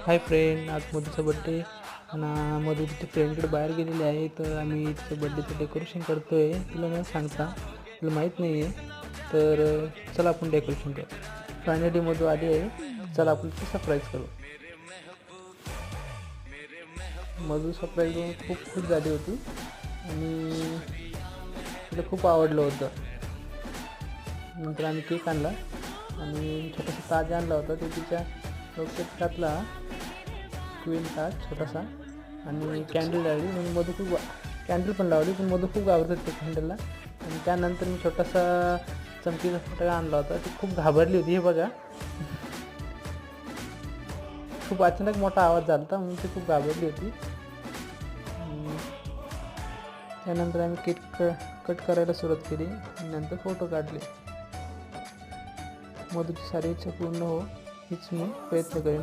Hi friend, आज मधूचा birthday आणि मधू तिच्या फ्रेंडकडे बाहेर गेलेली आहे. तर आम्ही तिचं बड्डेचं डेकोरेशन करतो आहे. तिला न सांगता, तिला माहीत नाही आहे. तर चला आपण डेकोरेशन करू. फायनली मधू आली आहे. चला आपण ती सरप्राईज करू. मधू सरप्राईज होऊन खूप खुश झाली होती आणि तिला खूप आवडलं होतं. नंतर आम्ही केक आणला आणि छोटासा ताज आणला होता. ते तिच्या डोक्यात घातला, क्वीन ताज छोटासा, आणि कॅन्डल लावली. म्हणजे मधू खूप कॅन्डल पण लावली, पण मधू खूप घाबरत ते कॅन्डलला. आणि त्यानंतर मी छोटासा चमकीचा फटाका आणला होता. ती खूप घाबरली होती. हे बघा, खूप अचानक मोठा आवाज झाला होता म्हणून ती खूप घाबरली होती. त्यानंतर आम्ही केक कट करायला सुरुवात केली आणि नंतर फोटो काढले. मधूची सारी इच्छा पूर्ण हो हीच मी प्रयत्न करेन.